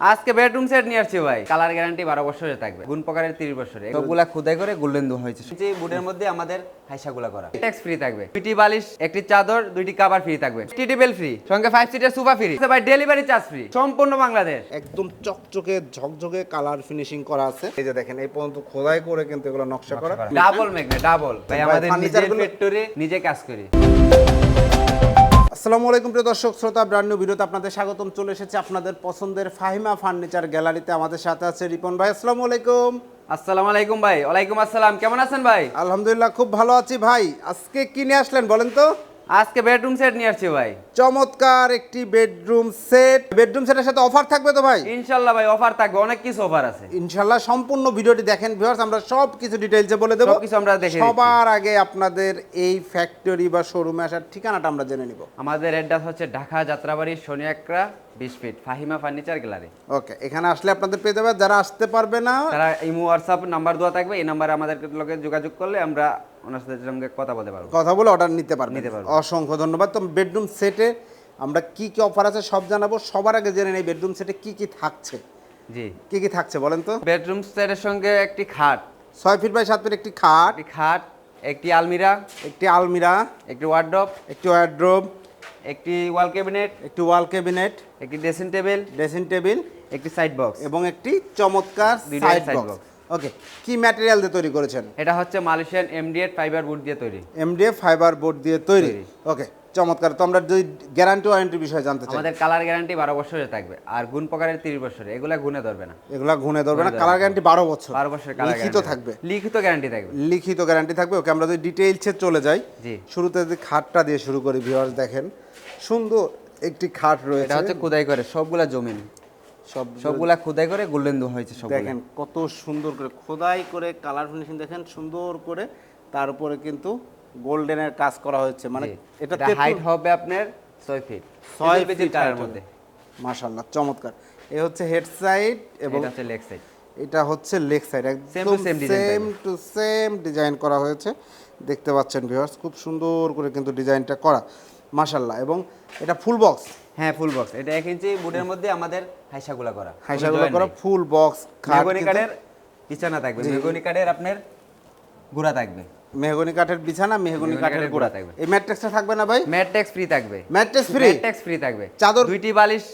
আজকে bedroom set নিয়ে আসছি ভাই। কালার গ্যারান্টি 12 বছরের থাকবে, গুণ প্রকারের 30 বছরের। সবগুলা খোদাই করে গোল্ডেন দু হয়েছে। যে বুটের মধ্যে আমাদের হাইসাগুলা করা। ট্যাক্স ফ্রি থাকবে, দুইটি বালিশ, একটি চাদর, দুইটি কভার ফ্রি থাকবে, টি টেবিল ফ্রি, সঙ্গে 5 সিটের সোফা ফ্রি ভাই, ডেলিভারি চার্জ ফ্রি, সম্পূর্ণ বাংলাদেশ। একদম চকচকে ঝকঝকে কালার ফিনিশিং করা আছে। এই যে দেখেন এই পর্যন্ত খোদাই করে কিন্তু এগুলো নকশা করা। ডাবল ম্যাগনেট, ডাবল ভাই, আমাদের নিজের ফ্যাক্টরি, নিজে কাজ করি। আসসালামু আলাইকুম প্রিয় দর্শক শ্রোতা, ব্র্যান্ড নিউ ভিডিওতে আপনাদের স্বাগতম। চলে এসেছে আপনাদের পছন্দের ফাহিমা ফার্নিচার গ্যালারিতে। আমাদের সাথে আছে রিপন ভাই। আসসালামু আলাইকুম। আসসালামু আলাইকুম ভাই। ওয়ালাইকুম আসসালাম। কেমন আছেন ভাই? আলহামদুলিল্লাহ, খুব ভালো আছি ভাই। আজকে কি নিয়ে আসলেন বলেন তো? আজকে বেডরুম সেট নিয়ে আসছি ভাই। চমৎকার একটি বেডরুম সেট। বেডরুম সেটের সাথে অফার থাকবে তো ভাই? ইনশাআল্লাহ ভাই, অফার থাকবে, অনেক কিছু অফার আছে ইনশাআল্লাহ। সম্পূর্ণ ভিডিওটি দেখেন ভিউয়ার্স, আমরা সব কিছু ডিটেইলসে বলে দেব। সবকিছু আমরা দেখে দিচ্ছি। সবার আগে আপনাদের এই ফ্যাক্টরি বা শোরুমে আসার ঠিকানাটা আমরা জেনে নিব। আমাদের অ্যাড্রেস হচ্ছে ঢাকা যাত্রাবাড়ি, শনি একরা, 20 ফিট, ফাহিমা ফার্নিচার গ্যালারি। ওকে, এখানে আসলে আপনাদের পেয়ে যাবে। যারা আসতে পারবে না, তারা ইমো হোয়াটসঅ্যাপ নাম্বার দেওয়া থাকবে, এই নাম্বারে আমাদের লগে যোগাযোগ করলে আমরা ওনার সাথে সঙ্গে কথা বলতে পারবো, কথা বলে অর্ডার নিতে পারবে। নিতে পারবো। অসংখ্য ধন্যবাদ। তো বেডরুম সেটে আমরা কি কি অফার আছে সব জানাবো। সবার আগে জেনে নেই বেডরুম সেটে কি কি থাকছে। জি, কি কি থাকছে বলেন তো? বেডরুম সেটের সঙ্গে একটি খাট, 6 ফিট বাই 7 ফিট একটি খাট, একটি আলমিরা, একটি আলমিরা, একটি ওয়ার্ডরোব, একটি ওয়ার্ড্রোব, একটি ওয়াল ক্যাবিনেট, একটি ওয়াল ক্যাবিনেট, একটি ড্রেসিং টেবিল, একটি সাইড বক্স এবং একটি চমৎকার দুইটা সাইড side বক্স। box। ওকে, কি ম্যাটেরিয়াল দিয়ে তৈরি করেছেন? এটা হচ্ছে মালয়েশিয়ান এমডিএফ ফাইবার বোর্ড দিয়ে তৈরি। এমডিএফ ফাইবার বোর্ড দিয়ে তৈরি। তৈরি। ওকে, চমৎকার। তো আমরা যদি গ্যারান্টি ওয়ারেন্টির বিষয়ে জানতে চাই। আমাদের কালার গ্যারান্টি 12 বছরের থাকবে, আর গুণ প্রকারের 30 বছরের। এগুলা গুণে ধরবে না, এগুলা ঘুনে ধরবে না। ঘুণে কালার ধরবে গ্যারান্টি 12 বছর। 12 বছরের কালার লিখিত থাকবে। লিখিত গ্যারান্টি থাকবে। লিখিত গ্যারান্টি থাকবে। ওকে, আমরা যদি ডিটেইলসে চলে যাই। জি, শুরুতে যদি খাটটা দিয়ে শুরু করি ভিউয়ার্স, দেখেন সুন্দর একটি খাট রয়েছে। এটা হচ্ছে খোদাই করে, সবগুলা জমিন, সবগুলা খোদাই করে গোল্ডেন দু হয়েছে সবগুলা। দেখেন কত সুন্দর করে খোদাই করে কালার ফিনিশিং দেখেন সুন্দর করে। তার উপরে কিন্তু গোল্ডেনের কাজ করা হয়েছে। মানে এটা হাইট হবে আপনার 6 ফিট, 6 ফিট ফিট কালারের মধ্যে। মাশাআল্লাহ, চমৎকার। এই হচ্ছে হেড সাইড এবং এটা হচ্ছে লেগ সাইড। এটা হচ্ছে leg side. Same to same design same to same design করা হয়েছে। দেখতে পাচ্ছেন ভিউয়ার্স, খুব সুন্দর করে কিন্তু ডিজাইনটা করা, মাশাআল্লাহ। এবং এটা ফুল বক্স। হ্যাঁ, ফুল বক্স। এটা 1 ইঞ্চি বুটের মধ্যে আমাদের হাইসাগুলা করা, হাইসাগুলো করা ফুল বক্স খাট। মেহগনি কাঠের বিছানা থাকবে, মেহগনি কাঠের আপনার গুড়া থাকবে, মেহগনি কাঠের বিছানা, মেহগনি কাঠের গোড়া থাকবে। এই ম্যাট্রেসটা থাকবে না ভাই? ম্যাট্রেক্স ফ্রি থাকবে, ম্যাট্রেস ফ্রি, ম্যাট্রেক্স ফ্রি থাকবে। চাদর, দুইটি বালিশ,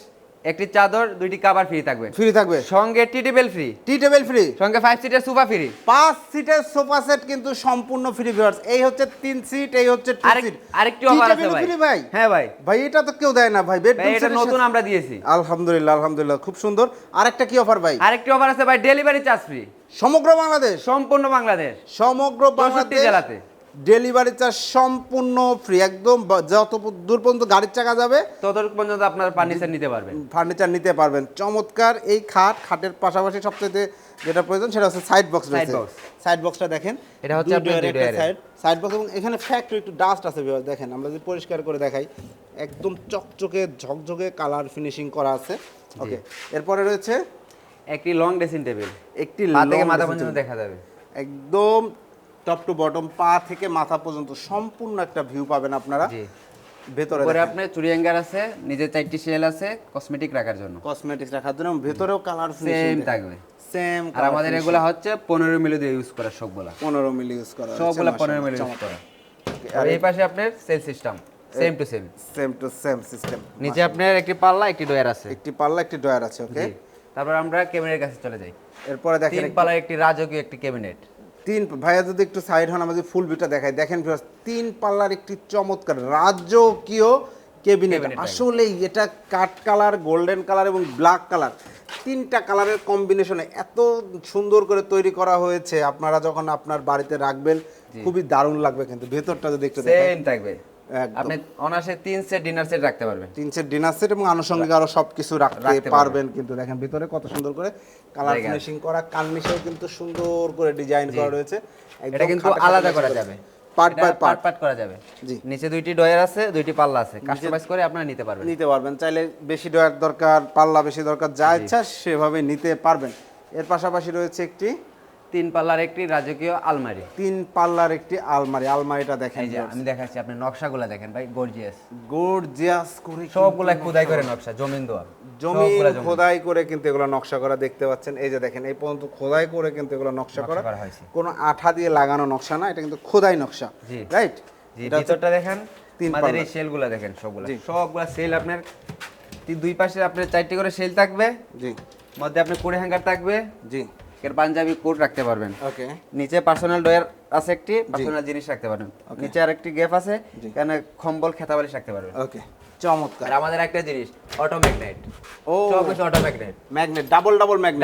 একটি চাদর, দুইটি কভার ফ্রি থাকবে, ফ্রি থাকবে। সঙ্গে টি টেবিল ফ্রি, টি টেবিল ফ্রি, সঙ্গে 5 সিটের সোফা ফ্রি। 5 সিটের সোফা সেট কিন্তু সম্পূর্ণ ফ্রি ভিউয়ার্স। এই হচ্ছে 3 সিট, এই হচ্ছে 2 সিট। আরেকটি অফার আছে ভাই। ফ্রি ভাই? হ্যাঁ ভাই। ভাই এটা তো কেউ দেয় না ভাই। বেডরুম এটা নতুন আমরা দিয়েছি। আলহামদুলিল্লাহ, আলহামদুলিল্লাহ, খুব সুন্দর। আরেকটা কি অফার ভাই? আরেকটি অফার আছে ভাই, ডেলিভারি চার্জ ফ্রি, সমগ্র বাংলাদেশ, সম্পূর্ণ বাংলাদেশ, সমগ্র 64 বাংলাদেশ জেলাতে ডেলিভারি চার্জ সম্পূর্ণ ফ্রি। একদম যত দূর পর্যন্ত গাড়ির চাকা যাবে ততটুকু পর্যন্ত আপনার ফার্নিচার নিতে পারবেন, ফার্নিচার নিতে পারবেন। চমৎকার এই খাটের পাশাপাশি সবচেয়ে যেটা প্রয়োজন সেটা হচ্ছে সাইড বক্স রয়েছে। সাইড বক্সটা দেখেন, এটা হচ্ছে আপনার দুই ডয়ারের সাইড বক্স। এবং এখানে ফ্যাক্টরি একটু ডাস্ট আছে ভিউয়ার্স, দেখেন আমরা যদি পরিষ্কার করে দেখাই, একদম চকচকে ঝকঝকে কালার ফিনিশিং করা আছে। ওকে, এরপরে রয়েছে একটি লং ড্রেসিং টেবিল, একটি পা থেকে long মাথা dressing পর্যন্ত table। দেখা যাবে, একদম টপ টু বটম, পা থেকে মাথা পর্যন্ত সম্পূর্ণ একটা ভিউ পাবেন আপনারা। জি। ভেতরে পরে আপনার চুড়ি হ্যাঙ্গার আছে, নিজে 4টি শেল আছে কসমেটিক রাখার জন্য, কসমেটিক্স রাখার জন্য। ভেতরেও কালার সেম ফিনিশিং থাকবে, সেম। আর আমাদের এগুলা হচ্ছে 15 মিলি দিয়ে ইউজ করা সবগুলা, 15 মিলি ইউজ করা হয়েছে, সবগুলা 15 মাশাআল্লাহ, মিলি ইউজ চমৎকার। করা। আর এই পাশে আপনার cell system, same to same, same to same system. নিচে আপনার একটি পাল্লা, একটি ডয়ার আছে। একটি পাল্লা, একটি ডয়ার আছে। ওকে, জি। তারপর আমরা ক্যাবিনেটের কাছে চলে যাই। এরপরে দেখেন 3 পাল্লার একটি রাজকীয় একটি ক্যাবিনেট। ভাইয়া যদি একটু সাইড হন, আমাদের ফুল ভিউটা দেখাই। দেখেন ভিউয়ার্স, 3 পাল্লার একটি চমৎকার রাজকীয় কেবিনেট। আসলেই এটা কাঠ কালার, গোল্ডেন কালার এবং ব্ল্যাক কালার, 3টা কালারের কম্বিনেশনে এত সুন্দর করে তৈরি করা হয়েছে। আপনারা যখন আপনার বাড়িতে রাখবেন খুবই দারুণ লাগবে। কিন্তু ভেতরটা যদি একটু দেখেন, সেম থাকবে। আপনি অনায়াসে 3 সেট ডিনার সেট রাখতে পারবেন, 3 সেট ডিনার সেট এবং আনুষঙ্গিক আরো সবকিছু রাখতে পারবেন। কিন্তু দেখেন ভিতরে কত সুন্দর করে কালার ফিনিশিং করা, কার্নিশেও কিন্তু সুন্দর করে ডিজাইন করা রয়েছে। এটা কিন্তু আলাদা করা যাবে, পার্ট বাই পার্ট করা যাবে। জি, নিচে 2টি ডয়ার আছে, 2টি পাল্লা আছে, কাস্টমাইজ করে আপনারা নিতে পারবেন, চাইলে বেশি ডয়ার দরকার, পাল্লা বেশি দরকার, যা ইচ্ছা সেভাবে নিতে পারবেন। এর পাশাপাশি রয়েছে একটি 3 পাল্লার একটি রাজকীয় আলমারি। 3 পাল্লার একটি আলমারি, আলমারিটা দেখেন এই যে আমি দেখাচ্ছি, আপনি নকশাগুলো দেখেন ভাই, গর্জিয়াস গর্জিয়াস করে সবগুলা খোদাই করে নকশা, জমিন দেওয়া জমিন খোদাই করে কিন্তু এগুলো নকশা করা দেখতে পাচ্ছেন। এই যে দেখেন এই পর্যন্ত খোদাই করে কিন্তু এগুলো নকশা করা হয়েছে, কোনো আঠা দিয়ে লাগানো নকশা না, এটা কিন্তু খোদাই নকশা, রাইট? এটা ভিতরটা দেখেন, আমাদের এই সেলগুলো দেখেন, সবগুলা সেল আপনার দুই পাশে আপনার 4টি করে সেল থাকবে, জি, মধ্যে আপনার কোড়ে হ্যাঙ্গার থাকবে, জি, এর পাঞ্জাবি কোট রাখতে পারবেন, ওকে, নিচে পার্সোনাল ডয়ার আছে, একটি পার্সোনাল জিনিস রাখতে পারবেন, নিচে আরেকটি গ্যাপ আছে, এখানে কম্বল খেতা বালিশ রাখতে পারবেন, ওকে, চমৎকার। আর আমাদের একটা জিনিস অটো ম্যাগনেট, ও সব কিছু auto magnet, magnet double magnet,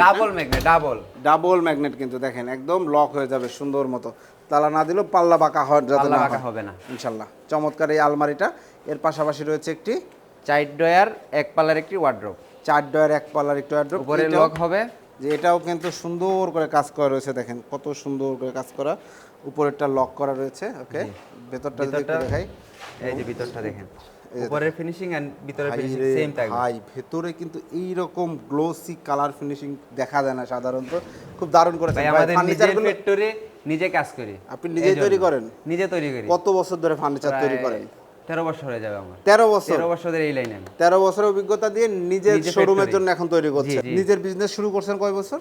double magnet কিন্তু দেখেন একদম লক হয়ে যাবে সুন্দর মতো, তালা না দিলেও পাল্লা বাঁকা হবে না ইনশাআল্লাহ। চমৎকার এই আলমারিটা। এর পাশাপাশি রয়েছে একটি 4 ডয়ার 1 পাল্লার একটি ওয়ার্ড্রোব, 4 ডয়ার 1 পাল্লার একটি ওয়ার্ড্রোব, উপরে লক হবে, যে এটাও কিন্তু সুন্দর করে কাজ করা রয়েছে, দেখেন কত সুন্দর করে কাজ করা, উপরেরটা লক করা রয়েছে, ওকে, ভেতরটা যদি একটু দেখাই, এই যে ভিতরটা দেখেন, উপরের ফিনিশিং এন্ড ভিতরের ফিনিশিং সেম থাকবে ভাই, ভেতরে কিন্তু এই রকম গ্লোসি কালার ফিনিশিং দেখা যায় না সাধারণত, খুব দারুণ করেছেন ভাই। আমাদের নিজের ফ্যাক্টরি, নিজে কাজ করি, আপনি নিজেই তৈরি করেন? নিজে তৈরি করি। কত বছর ধরে ফার্নিচার তৈরি করেন? 13 বছর হয়ে যাবে আমার। 13 বছরের এই লাইনে, 13 বছরের অভিজ্ঞতা দিয়ে নিজের শোরুমের জন্য এখন তৈরি করছেন। নিজের বিজনেস শুরু করছেন কয় বছর?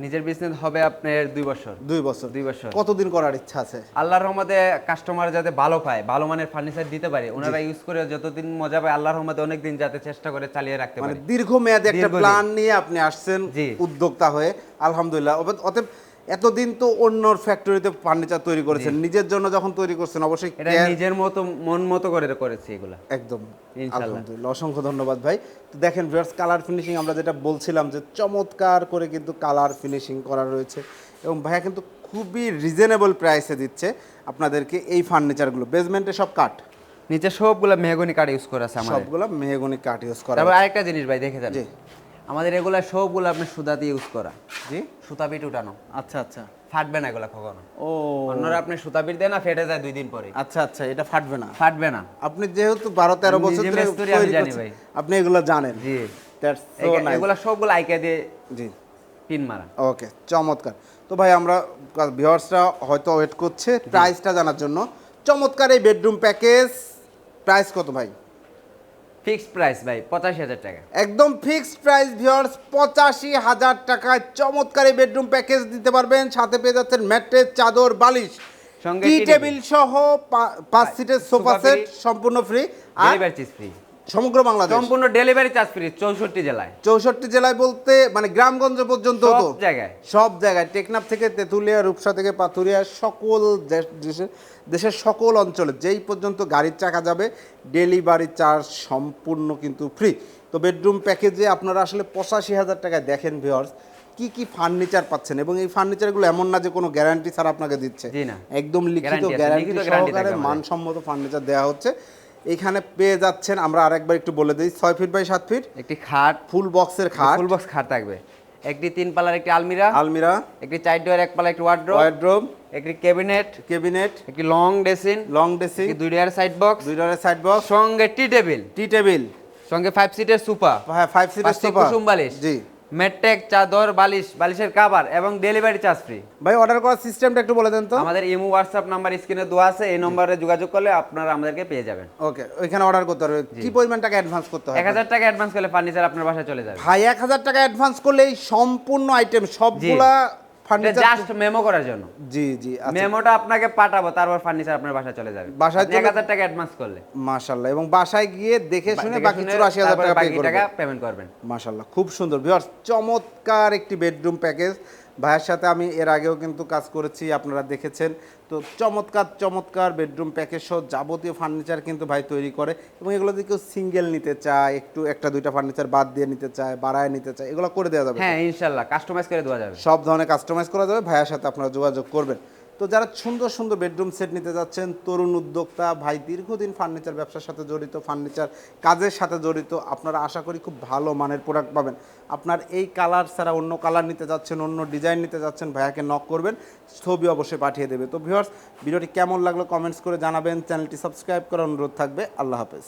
নিজের বিজনেস হবে আপনার 2 বছর। 2 বছর। কতদিন করার ইচ্ছা আছে? আল্লাহর রহমতে কাস্টমার যাতে ভালো পায়, ভালো মানের ফার্নিচার দিতে পারে, ওনারা ইউজ করে যতদিন মজা পায়, আল্লাহর রহমতে অনেক দিন যাতে চেষ্টা করে চালিয়ে রাখতে পারে। মানে দীর্ঘমেয়াদী একটা প্ল্যান নিয়ে আপনি আসছেন উদ্যোক্তা হয়ে, আলহামদুলিল্লাহ। অতএব এতদিন তো অন্যর ফ্যাক্টরিতে ফার্নিচার তৈরি করেছেন, নিজের জন্য যখন তৈরি করছেন অবশ্যই এটা নিজের মতো মন মতো করে করেছি এগুলা, একদম আলহামদুলিল্লাহ। অসংখ্য ধন্যবাদ ভাই। তো দেখেন ভিউয়ার্স, কালার ফিনিশিং আমরা যেটা বলছিলাম যে চমৎকার করে কিন্তু কালার ফিনিশিং করা রয়েছে, এবং ভাইয়া কিন্তু খুবই রিজনেবল প্রাইসে দিচ্ছে আপনাদেরকে এই ফার্নিচারগুলো। বেসমেন্টে সব কাঠ, নিচে সবগুলা মেহগনি কাঠ ইউজ করা আছে, আমাদের সবগুলা মেহগনি কাঠ ইউজ করা। তারপর আরেকটা জিনিস ভাই দেখে যান, আমাদের এগুলা সবগুলো আপনার সুতা দিয়ে ইউজ করা, জি, সুতা বিট উঠানো। আচ্ছা আচ্ছা, ফাটবে না এগুলা কখনো। ও, অন্যরা আপনি সুতা বিট দেন না, ফেটে যায় 2 দিন পরে। আচ্ছা আচ্ছা, এটা ফাটবে না? ফাটবে না। আপনি যেহেতু 12-13 বছর ধরে তৈরি করছেন, আপনি এগুলো জানেন। জি, দ্যাটস সো নাইস। এগুলা সবগুলো আইকা দিয়ে, জি, পিন মারা। ওকে, চমৎকার। তো ভাই আমরা ভিউয়ার্সরা হয়তো ওয়েট করছে প্রাইসটা জানার জন্য। চমৎকার এই বেডরুম প্যাকেজ প্রাইস কত ভাই? ফিক্সড প্রাইস ভাই 85,000 টাকা, একদম ফিক্সড প্রাইস ভিউয়ার্স, 85,000 টাকায় চমৎকার এই বেডরুম প্যাকেজ দিতে পারবেন। সাথে পেয়ে যাচ্ছেন ম্যাট্রেস, চাদর, বালিশ, সঙ্গে টি টেবিল সহ 5 সিটের সোফা সেট সম্পূর্ণ ফ্রি, আর ডেলিভারি চার্জ ফ্রি সমগ্র বাংলাদেশ, সম্পূর্ণ ডেলিভারি চার্জ ফ্রি 64 জেলায়। 64 জেলায় বলতে মানে গ্রামগঞ্জ পর্যন্ত, সব জায়গায়, টেকনাফ থেকে তেঁতুলিয়া, রূপসা থেকে পাথুরিয়া, সকল দেশের সকল অঞ্চলে যেই পর্যন্ত গাড়ির চাকা যাবে ডেলিভারি চার্জ সম্পূর্ণ কিন্তু ফ্রি। তো বেডরুম প্যাকেজে আপনারা আসলে 85,000 টাকায় দেখেন ভিউয়ার্স কি কি ফার্নিচার পাচ্ছেন, এবং এই ফার্নিচারগুলো এমন না যে কোনো গ্যারান্টি ছাড়া আপনাকে দিচ্ছে, একদম লিখিত গ্যারান্টি সহকারে মানসম্মত ফার্নিচার দেওয়া হচ্ছে। এখানে পেয়ে যাচ্ছেন, আমরা আরেকবার একটু বলে দিই, 6 ফিট বাই 7 ফিট একটি খাট, ফুল বক্সের খাট, ফুল বক্স খাট থাকবে, একটি 3 পাল্লার একটি আলমিরা, একটি 4 ডয়ার 1 পাল্লার একটি ওয়ার্ড্রোব, একটি ক্যাবিনেট, একটি long dressing, 2 drawer side box, সঙ্গে টি টেবিল, সঙ্গে 5 সিটের সোফা, হ্যাঁ 5 সিটের সোফা, কুসুম বালিশ, জি, ম্যাট্রেস, চাদর, বালিশের কভার এবং ডেলিভারি চার্জ ফ্রি। ভাই অর্ডার করার সিস্টেমটা একটু বলে দেন তো। আমাদের ইমো হোয়াটসঅ্যাপ নাম্বার স্ক্রিনে দেওয়া আছে, এই নম্বরে যোগাযোগ করলে আপনারা আমাদেরকে পেয়ে যাবেন। ওকে, ওইখানে অর্ডার করতে হবে। কি পরিমাণ টাকা অ্যাডভান্স করতে হবে? 1000 টাকা অ্যাডভান্স করলে ফার্নিচার আপনার বাসায় চলে যাবে। ভাই 1000 টাকা অ্যাডভান্স করলে এই সম্পূর্ণ আইটেম সবগুলা ফার্নিচার জাস্ট মেমো করার জন্য। জি জি, মেমোটা আপনাকে পাঠাবো, তারপর ফার্নিচার আপনার বাসায় চলে যাবে বাসায় 1000 টাকা অ্যাডভান্স করলে। মাশাআল্লাহ, এবং বাসায় গিয়ে দেখে শুনে বাকি 84,000 টাকা পেমেন্ট করবেন। মাশাআল্লাহ, খুব সুন্দর ভিউয়ার্স, চমৎকার একটি বেডরুম প্যাকেজ। ভাইয়ের সাথে আমি এর আগেও কিন্তু কাজ করেছি, আপনারা দেখেছেন। তো চমৎকার বেডরুম প্যাকেজ সহ যাবতীয় ফার্নিচার কিন্তু ভাই তৈরি করে, এবং এগুলো যদি কেউ সিঙ্গেল নিতে চায়, একটু একটা দুইটা ফার্নিচার বাদ দিয়ে নিতে চায়, বাড়ায় নিতে চায়, এগুলো করে দেওয়া যাবে। হ্যাঁ ইনশাআল্লাহ, কাস্টমাইজ করে দেওয়া যাবে, সব ধরনের কাস্টমাইজ করা যাবে। ভাইয়ের সাথে আপনারা যোগাযোগ করবেন। তো যারা সুন্দর সুন্দর বেডরুম সেট নিতে যাচ্ছেন, তরুণ উদ্যোক্তা ভাই, দীর্ঘদিন ফার্নিচার ব্যবসার সাথে জড়িত, ফার্নিচার কাজের সাথে জড়িত, আপনারা আশা করি খুব ভালো মানের প্রোডাক্ট পাবেন। আপনার এই কালার ছাড়া অন্য কালার নিতে যাচ্ছেন, অন্য ডিজাইন নিতে যাচ্ছেন, ভাইয়াকে নক করবেন, ছবি অবশ্যই পাঠিয়ে দেবে। তো ভিউয়ার্স, ভিডিওটি কেমন লাগলো কমেন্টস করে জানাবেন। চ্যানেলটি সাবস্ক্রাইব করার অনুরোধ থাকবে। আল্লাহ হাফেজ।